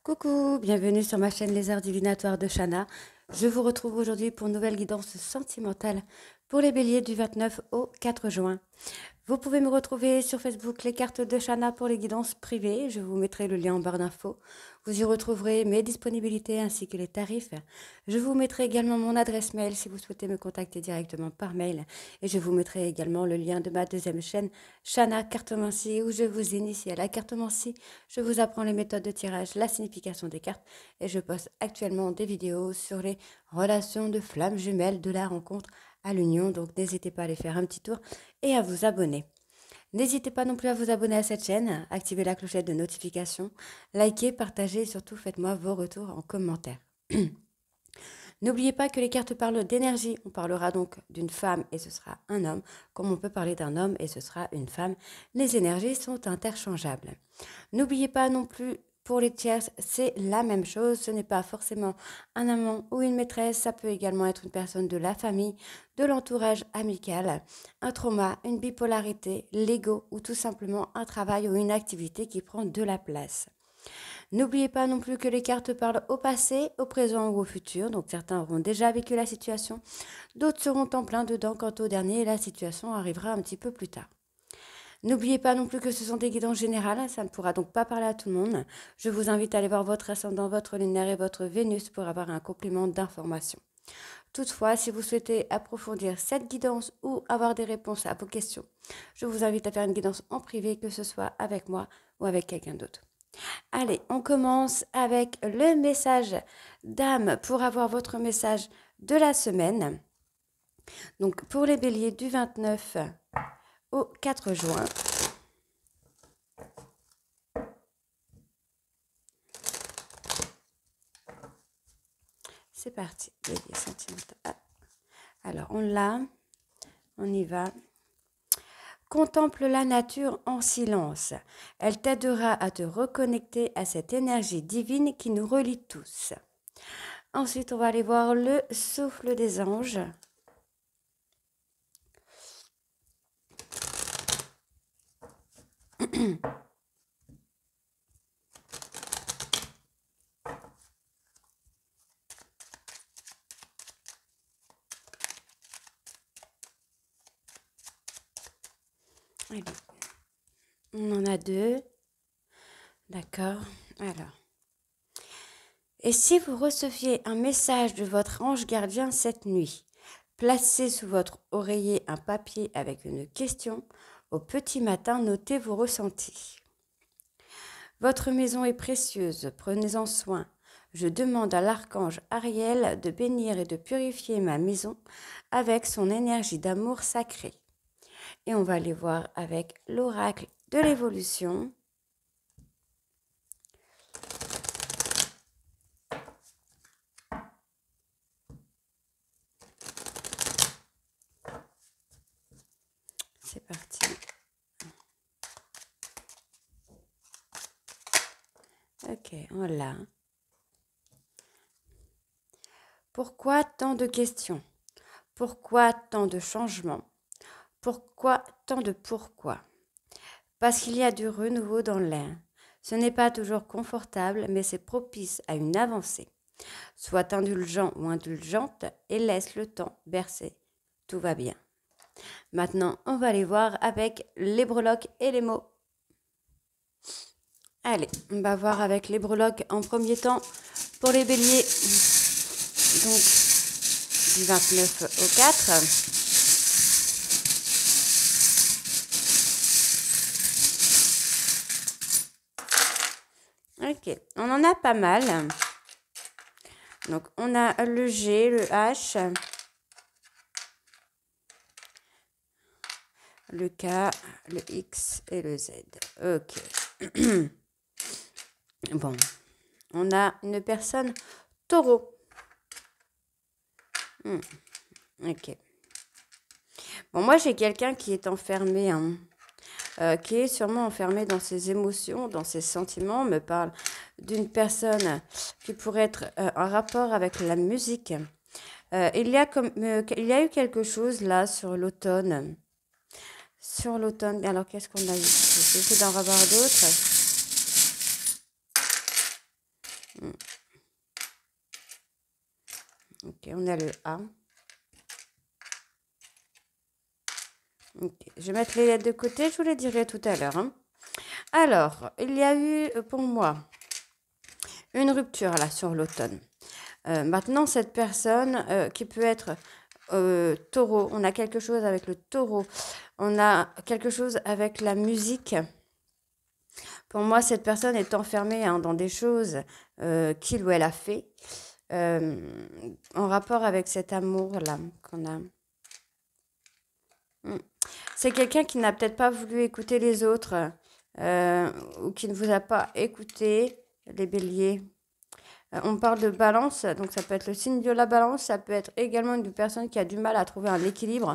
Coucou, bienvenue sur ma chaîne Les Arts Divinatoires de Shana. Je vous retrouve aujourd'hui pour une nouvelle guidance sentimentale pour les béliers du 29 au 4 juin. Vous pouvez me retrouver sur Facebook Les Cartes de Shana pour les guidances privées. Je vous mettrai le lien en barre d'infos. Vous y retrouverez mes disponibilités ainsi que les tarifs. Je vous mettrai également mon adresse mail si vous souhaitez me contacter directement par mail. Et je vous mettrai également le lien de ma deuxième chaîne, Shana Cartomancie, où je vous initie à la cartomancie. Je vous apprends les méthodes de tirage, la signification des cartes. Et je poste actuellement des vidéos sur les relations de flammes jumelles de la rencontre à l'union. Donc n'hésitez pas à aller faire un petit tour et à vous abonner. N'hésitez pas non plus à vous abonner à cette chaîne, activer la clochette de notification, likez, partagez et surtout faites-moi vos retours en commentaire. N'oubliez pas que les cartes parlent d'énergie. On parlera donc d'une femme et ce sera un homme, comme on peut parler d'un homme et ce sera une femme. Les énergies sont interchangeables. N'oubliez pas non plus, pour les tierces, c'est la même chose. Ce n'est pas forcément un amant ou une maîtresse. Ça peut également être une personne de la famille, de l'entourage amical, un trauma, une bipolarité, l'ego ou tout simplement un travail ou une activité qui prend de la place. N'oubliez pas non plus que les cartes parlent au passé, au présent ou au futur. Donc certains auront déjà vécu la situation, d'autres seront en plein dedans. Quant au dernier, la situation arrivera un petit peu plus tard. N'oubliez pas non plus que ce sont des guidances générales, ça ne pourra donc pas parler à tout le monde. Je vous invite à aller voir votre ascendant, votre lunaire et votre Vénus pour avoir un complément d'information. Toutefois, si vous souhaitez approfondir cette guidance ou avoir des réponses à vos questions, je vous invite à faire une guidance en privé, que ce soit avec moi ou avec quelqu'un d'autre. Allez, on commence avec le message d'âme pour avoir votre message de la semaine. Donc pour les béliers du 29 au 4 juin. C'est parti, bélier sentimental. Alors on l'a, on y va. Contemple la nature en silence. Elle t'aidera à te reconnecter à cette énergie divine qui nous relie tous. Ensuite, on va aller voir le souffle des anges. Allez. On en a deux. D'accord. Alors. Et si vous receviez un message de votre ange gardien cette nuit, placez sous votre oreiller un papier avec une question. Au petit matin, notez vos ressentis. Votre maison est précieuse, prenez-en soin. Je demande à l'archange Ariel de bénir et de purifier ma maison avec son énergie d'amour sacré. Et on va aller voir avec l'oracle de l'évolution. C'est parti. Ok, on l'a. Pourquoi tant de questions? Pourquoi tant de changements? Pourquoi tant de pourquoi? Parce qu'il y a du renouveau dans l'air. Ce n'est pas toujours confortable, mais c'est propice à une avancée. Sois indulgent ou indulgente et laisse le temps bercer. Tout va bien. Maintenant, on va aller voir avec les breloques et les mots. Allez, on va voir avec les breloques en premier temps pour les béliers. Donc, du 29 au 4. Ok, on en a pas mal. Donc, on a le G, le H, le K, le X et le Z. Ok. Bon, on a une personne taureau. Ok. Bon, moi, j'ai quelqu'un qui est enfermé, hein, qui est sûrement enfermé dans ses émotions, dans ses sentiments. On me parle d'une personne qui pourrait être en rapport avec la musique. Il y a eu quelque chose là sur l'automne. Sur l'automne. Alors, qu'est-ce qu'on a eu? Je vais essayer d'en revoir d'autres. Ok, on a le A. Okay. Je vais mettre les lettres de côté, je vous les dirai tout à l'heure. Hein. Alors, il y a eu pour moi une rupture là sur l'automne. Maintenant, cette personne qui peut être taureau, on a quelque chose avec le taureau, on a quelque chose avec la musique. Pour moi, cette personne est enfermée hein, dans des choses qu'il ou elle a fait en rapport avec cet amour-là qu'on a. C'est quelqu'un qui n'a peut-être pas voulu écouter les autres ou qui ne vous a pas écouté, les béliers. On parle de balance, donc ça peut être le signe de la balance, ça peut être également une personne qui a du mal à trouver un équilibre,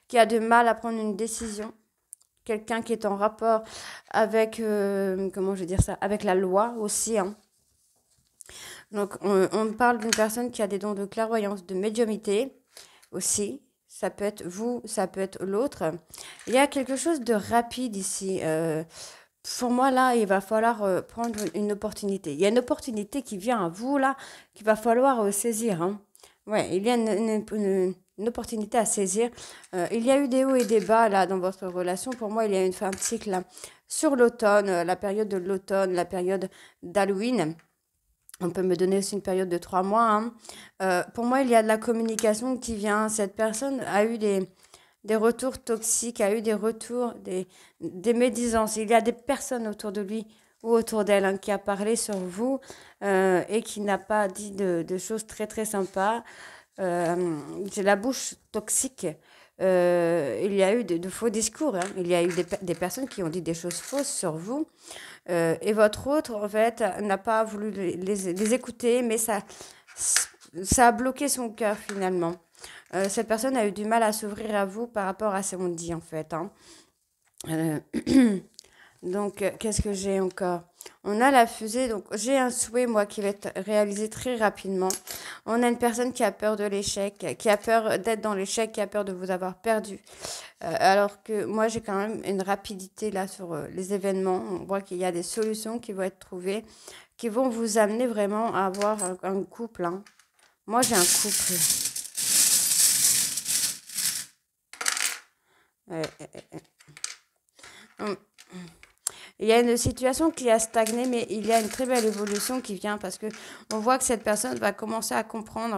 qui a du mal à prendre une décision. Quelqu'un qui est en rapport avec, comment je vais dire ça, avec la loi aussi. Hein. Donc on parle d'une personne qui a des dons de clairvoyance, de médiumnité aussi. Ça peut être vous, ça peut être l'autre. Il y a quelque chose de rapide ici. Pour moi, là, il va falloir prendre une opportunité. Il y a une opportunité qui vient à vous, là, qu'il va falloir saisir. Hein. Ouais, il y a une opportunité à saisir. Il y a eu des hauts et des bas, là, dans votre relation. Pour moi, il y a une fin de cycle, là, sur l'automne, la période de l'automne, la période d'Halloween. On peut me donner aussi une période de 3 mois. Hein. Pour moi, il y a de la communication qui vient. Cette personne a eu des retours toxiques, a eu des retours, des médisances. Il y a des personnes autour de lui ou autour d'elle hein, qui a parlé sur vous et qui n'a pas dit de choses très très sympas. C'est la bouche toxique. Il y a eu de faux discours. Hein. Il y a eu des personnes qui ont dit des choses fausses sur vous. Et votre autre, en fait, n'a pas voulu les écouter, mais ça a bloqué son cœur finalement. Cette personne a eu du mal à s'ouvrir à vous par rapport à ce qu'on dit en fait. Hein. Donc, qu'est-ce que j'ai encore? On a la fusée, donc j'ai un souhait, moi, qui va être réalisé très rapidement. On a une personne qui a peur de l'échec, qui a peur d'être dans l'échec, qui a peur de vous avoir perdu. Alors que moi, j'ai quand même une rapidité là sur les événements. On voit qu'il y a des solutions qui vont être trouvées, qui vont vous amener vraiment à avoir un couple. Hein. Moi, j'ai un couple. Il y a une situation qui a stagné, mais il y a une très belle évolution qui vient parce que on voit que cette personne va commencer à comprendre,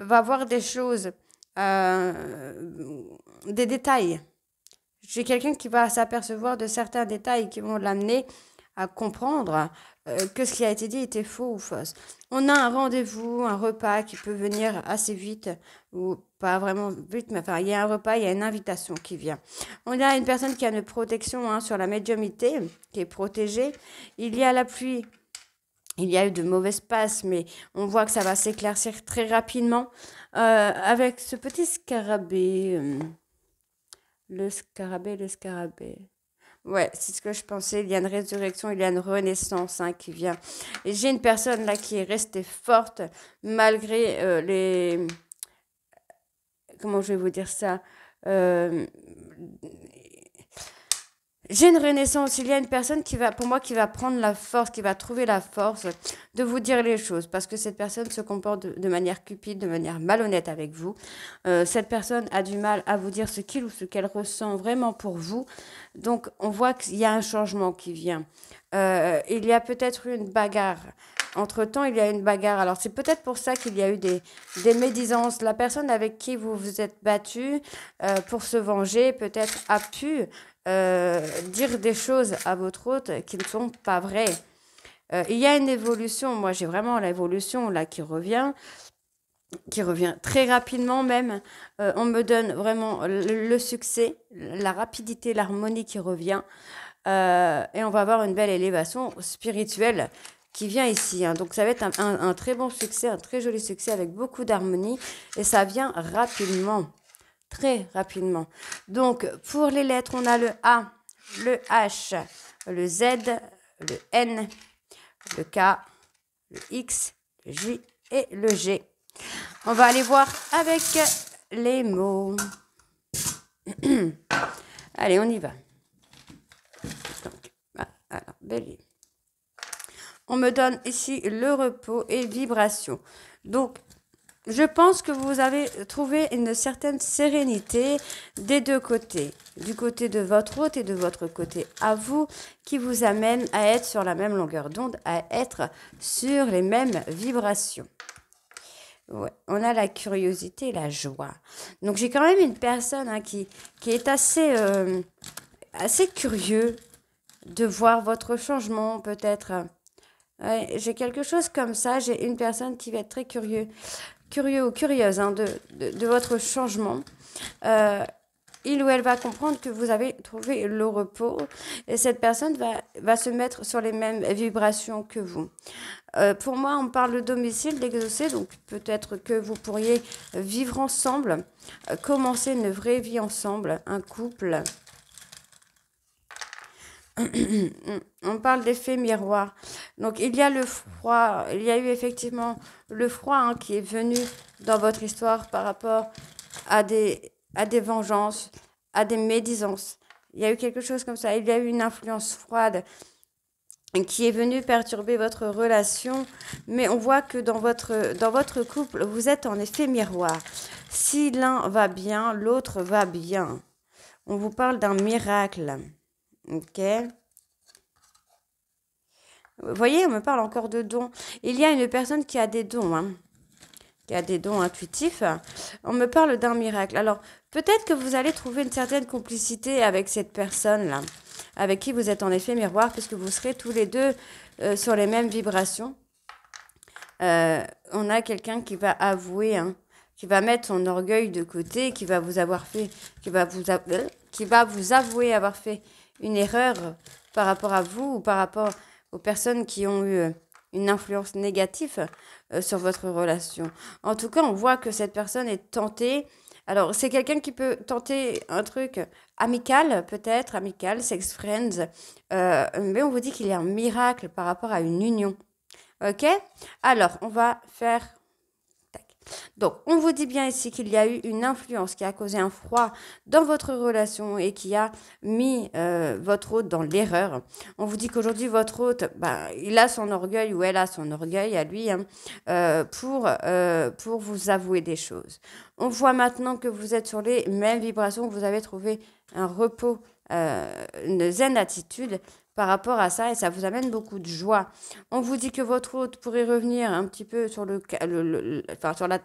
va voir des choses, des détails. J'ai quelqu'un qui va s'apercevoir de certains détails qui vont l'amener à comprendre que ce qui a été dit était faux ou fausse. On a un rendez-vous, un repas qui peut venir assez vite, ou pas vraiment vite, mais enfin, il y a un repas, il y a une invitation qui vient. On a une personne qui a une protection hein, sur la médiumnité, qui est protégée. Il y a la pluie. Il y a eu de mauvaises passes, mais on voit que ça va s'éclaircir très rapidement avec ce petit scarabée. Le scarabée. Ouais, c'est ce que je pensais. Il y a une résurrection, il y a une renaissance hein, qui vient. Et j'ai une personne là qui est restée forte malgré les... Comment je vais vous dire ça J'ai une renaissance. Il y a une personne qui va, pour moi, qui va prendre la force, qui va trouver la force de vous dire les choses. Parce que cette personne se comporte de manière cupide, de manière malhonnête avec vous. Cette personne a du mal à vous dire ce qu'il ou ce qu'elle ressent vraiment pour vous. Donc, on voit qu'il y a un changement qui vient. Il y a peut-être eu une bagarre. Entre-temps, il y a une bagarre. Alors, c'est peut-être pour ça qu'il y a eu des médisances. La personne avec qui vous vous êtes battu pour se venger, peut-être a pu dire des choses à votre hôte qui ne sont pas vraies. Il y a une évolution. Moi, j'ai vraiment l'évolution là qui revient très rapidement même. On me donne vraiment le succès, la rapidité, l'harmonie qui revient. Et on va avoir une belle élévation spirituelle qui vient ici. Hein. Donc ça va être un très bon succès, un très joli succès avec beaucoup d'harmonie. Et ça vient rapidement, très rapidement. Donc pour les lettres, on a le A, le H, le Z, le N, le K, le X, le J et le G. On va aller voir avec les mots. Allez, on y va. Donc, alors, bélier. On me donne ici le repos et vibration. Donc, je pense que vous avez trouvé une certaine sérénité des deux côtés, du côté de votre hôte et de votre côté à vous, qui vous amène à être sur la même longueur d'onde, à être sur les mêmes vibrations. Ouais, on a la curiosité et la joie. Donc j'ai quand même une personne qui est assez curieux de voir votre changement peut-être. Ouais, j'ai quelque chose comme ça, j'ai une personne qui va être très curieux ou curieuse hein, de votre changement. Il ou elle va comprendre que vous avez trouvé le repos et cette personne va se mettre sur les mêmes vibrations que vous. Pour moi, on parle de domicile, d'exaucer, donc peut-être que vous pourriez vivre ensemble, commencer une vraie vie ensemble, un couple. On parle d'effet miroir. Donc, il y a le froid, il y a eu effectivement le froid hein, qui est venu dans votre histoire par rapport à des vengeances, à des médisances. Il y a eu quelque chose comme ça. Il y a eu une influence froide qui est venue perturber votre relation. Mais on voit que dans votre couple, vous êtes en effet miroir. Si l'un va bien, l'autre va bien. On vous parle d'un miracle. Ok. Vous voyez, on me parle encore de dons. Il y a une personne qui a des dons, hein, qui a des dons intuitifs. On me parle d'un miracle. Alors, peut-être que vous allez trouver une certaine complicité avec cette personne-là, avec qui vous êtes en effet miroir, puisque vous serez tous les deux sur les mêmes vibrations. On a quelqu'un qui va avouer, hein, qui va mettre son orgueil de côté, qui va vous qui va vous avouer avoir fait une erreur par rapport à vous ou par rapport aux personnes qui ont eu une influence négative sur votre relation. En tout cas, on voit que cette personne est tentée. Alors, c'est quelqu'un qui peut tenter un truc amical, peut-être, amical, sex friends, mais on vous dit qu'il y a un miracle par rapport à une union. Ok? Alors, on va faire... Tac. Donc, on vous dit bien ici qu'il y a eu une influence qui a causé un froid dans votre relation et qui a mis votre hôte dans l'erreur. On vous dit qu'aujourd'hui, votre hôte, bah, il a son orgueil ou elle a son orgueil à lui hein, pour vous avouer des choses. On voit maintenant que vous êtes sur les mêmes vibrations, que vous avez trouvé un repos, une zen attitude par rapport à ça et ça vous amène beaucoup de joie. On vous dit que votre hôte pourrait revenir un petit peu sur enfin, sur la...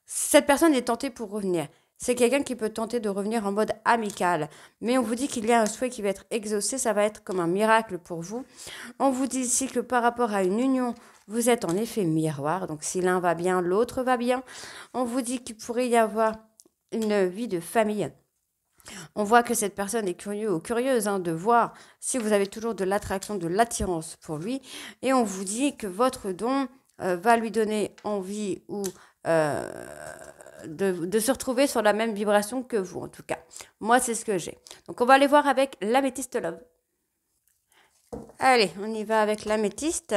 Cette personne est tentée pour revenir. C'est quelqu'un qui peut tenter de revenir en mode amical. Mais on vous dit qu'il y a un souhait qui va être exaucé. Ça va être comme un miracle pour vous. On vous dit ici que par rapport à une union, vous êtes en effet miroir. Donc si l'un va bien, l'autre va bien. On vous dit qu'il pourrait y avoir une vie de famille. On voit que cette personne est curieux ou curieuse hein, de voir si vous avez toujours de l'attraction, de l'attirance pour lui. Et on vous dit que votre don va lui donner envie ou de se retrouver sur la même vibration que vous, en tout cas. Moi, c'est ce que j'ai. Donc, on va aller voir avec l'améthyste love. Allez, on y va avec l'améthyste.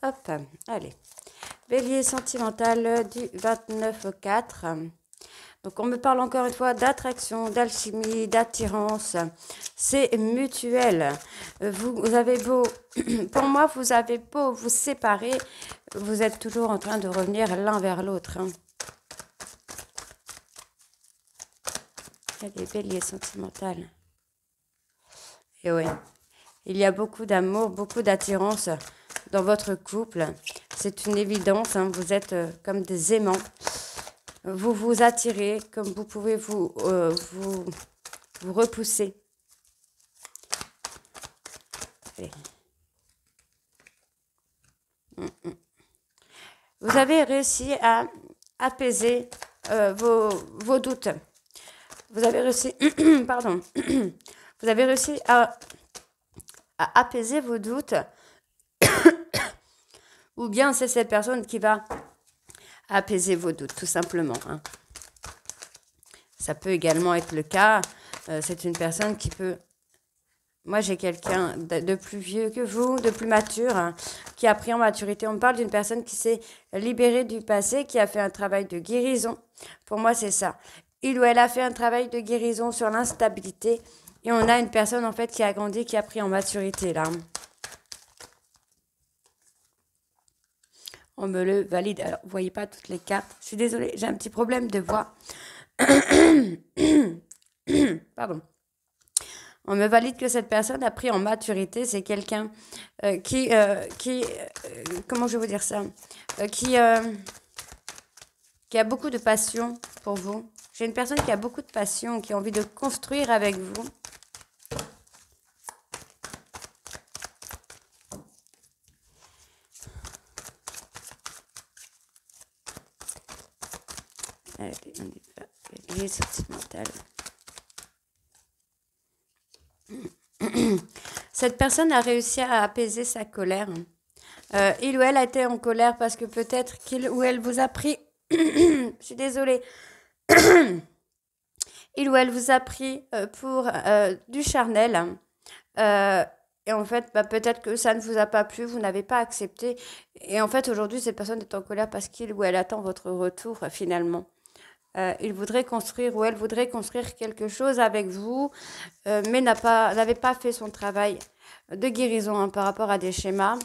Hop, allez. Bélier sentimental du 29 au 4. Donc, on me parle encore une fois d'attraction, d'alchimie, d'attirance. C'est mutuel. Vous avez beau, pour moi, vous avez beau vous séparer, vous êtes toujours en train de revenir l'un vers l'autre. Hein. Allez, bélier sentimental. Et oui, il y a beaucoup d'amour, beaucoup d'attirance dans votre couple. C'est une évidence, hein, vous êtes comme des aimants. Vous vous attirez comme vous pouvez vous repousser. Allez. Vous avez réussi à apaiser vos doutes. Vous avez réussi, pardon, vous avez réussi à apaiser vos doutes. Ou bien c'est cette personne qui va apaiser vos doutes, tout simplement. Hein. Ça peut également être le cas. C'est une personne qui peut... Moi, j'ai quelqu'un de plus vieux que vous, de plus mature, hein, qui a pris en maturité. On parle d'une personne qui s'est libérée du passé, qui a fait un travail de guérison. Pour moi, c'est ça. Il ou elle a fait un travail de guérison sur l'instabilité. Et on a une personne, en fait, qui a grandi, qui a pris en maturité, là. On me le valide. Alors, vous voyez pas toutes les cartes. Je suis désolée, j'ai un petit problème de voix. Pardon. On me valide que cette personne a pris en maturité. C'est quelqu'un comment je vais vous dire ça, qui a beaucoup de passion pour vous. J'ai une personne qui a beaucoup de passion, qui a envie de construire avec vous. Allez, on y va. Les sentimentales. Cette personne a réussi à apaiser sa colère. Il ou elle a été en colère parce que peut-être qu'il ou elle vous a pris... Je suis désolée. Il ou elle vous a pris pour du charnel. Et en fait, peut-être que ça ne vous a pas plu, vous n'avez pas accepté. Et en fait, aujourd'hui, cette personne est en colère parce qu'il ou elle attend votre retour finalement. Il voudrait construire ou elle voudrait construire quelque chose avec vous, mais n'avait pas fait son travail de guérison hein, par rapport à des schémas.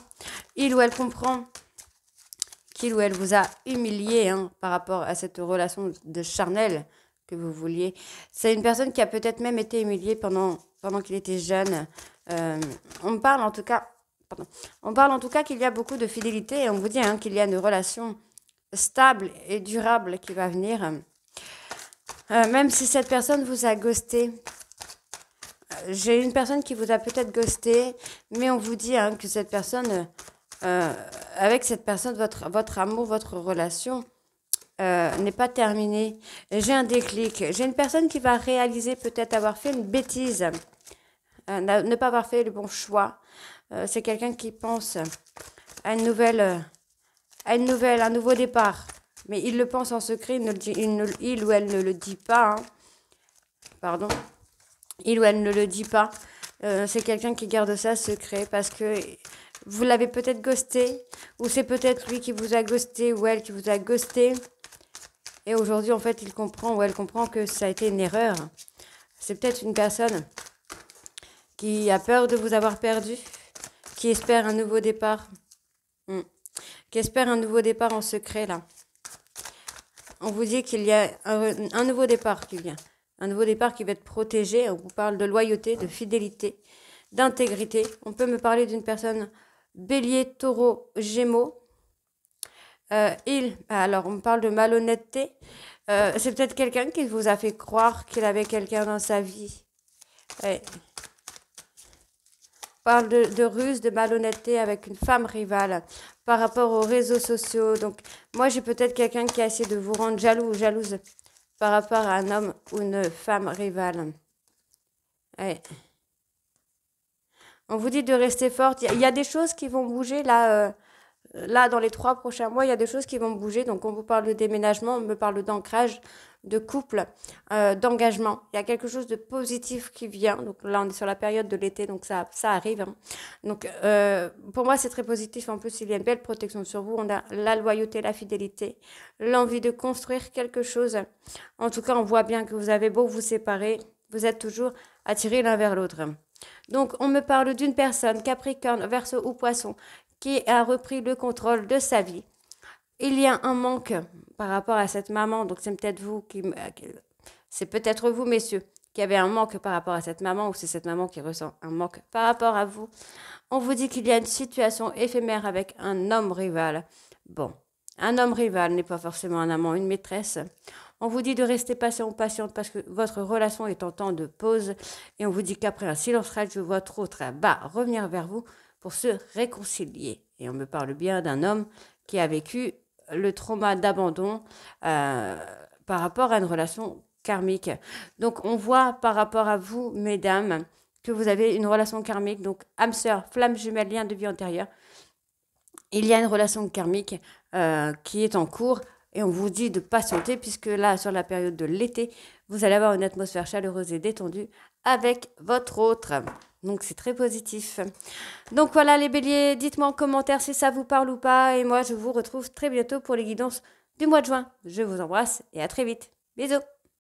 Il ou elle comprend qu'il ou elle vous a humilié hein, par rapport à cette relation de charnel que vous vouliez. C'est une personne qui a peut-être même été humiliée pendant qu'il était jeune. On parle en tout cas qu'il y a beaucoup de fidélité et on vous dit hein, qu'il y a une relation stable et durable qui va venir. Même si cette personne vous a ghosté, j'ai une personne qui vous a peut-être ghosté, mais on vous dit hein, que cette personne, avec cette personne, votre amour, votre relation n'est pas terminée. J'ai un déclic. J'ai une personne qui va réaliser peut-être avoir fait une bêtise, ne pas avoir fait le bon choix. C'est quelqu'un qui pense à un nouveau départ. Mais il le pense en secret, il ou elle ne le dit pas. Hein. Pardon. Il ou elle ne le dit pas. C'est quelqu'un qui garde ça secret parce que vous l'avez peut-être ghosté. Ou c'est peut-être lui qui vous a ghosté ou elle qui vous a ghosté. Et aujourd'hui, en fait, il comprend ou elle comprend que ça a été une erreur. C'est peut-être une personne qui a peur de vous avoir perdu, qui espère un nouveau départ. Qui espère un nouveau départ en secret, là. On vous dit qu'il y a un nouveau départ qui vient. Un nouveau départ qui va être protégé. On vous parle de loyauté, de fidélité, d'intégrité. On peut me parler d'une personne bélier, taureau, gémeaux. Alors, on me parle de malhonnêteté. C'est peut-être quelqu'un qui vous a fait croire qu'il avait quelqu'un dans sa vie. Ouais. On parle de ruse, de malhonnêteté avec une femme rivale par rapport aux réseaux sociaux. Donc, moi, j'ai peut-être quelqu'un qui a essayé de vous rendre jaloux ou jalouse par rapport à un homme ou une femme rivale. Ouais. On vous dit de rester forte. Il y a des choses qui vont bouger là. Là, dans les 3 prochains mois, il y a des choses qui vont bouger. Donc, on vous parle de déménagement, on me parle d'ancrage, de couple, d'engagement. Il y a quelque chose de positif qui vient. Donc, là, on est sur la période de l'été, donc ça arrive. Hein. Donc, pour moi, c'est très positif. En plus, il y a une belle protection sur vous. On a la loyauté, la fidélité, l'envie de construire quelque chose. En tout cas, on voit bien que vous avez beau vous séparer, vous êtes toujours attirés l'un vers l'autre. Donc, on me parle d'une personne, Capricorne, Verseau ou Poisson, qui a repris le contrôle de sa vie. Il y a un manque par rapport à cette maman, donc c'est peut-être vous c'est peut-être vous, messieurs, qui avez un manque par rapport à cette maman, ou c'est cette maman qui ressent un manque par rapport à vous. On vous dit qu'il y a une situation éphémère avec un homme rival. Bon, un homme rival n'est pas forcément un amant, une maîtresse. On vous dit de rester patient ou patiente parce que votre relation est en temps de pause. Et on vous dit qu'après un silence radio, votre autre va revenir vers vous pour se réconcilier. Et on me parle bien d'un homme qui a vécu le trauma d'abandon par rapport à une relation karmique. Donc, on voit par rapport à vous, mesdames, que vous avez une relation karmique. Donc, âme sœur, flamme jumelle, lien de vie antérieure. Il y a une relation karmique qui est en cours et on vous dit de patienter puisque là, sur la période de l'été, vous allez avoir une atmosphère chaleureuse et détendue avec votre autre. Donc, c'est très positif. Donc, voilà les béliers, dites-moi en commentaire si ça vous parle ou pas. Et moi, je vous retrouve très bientôt pour les guidances du mois de juin. Je vous embrasse et à très vite. Bisous.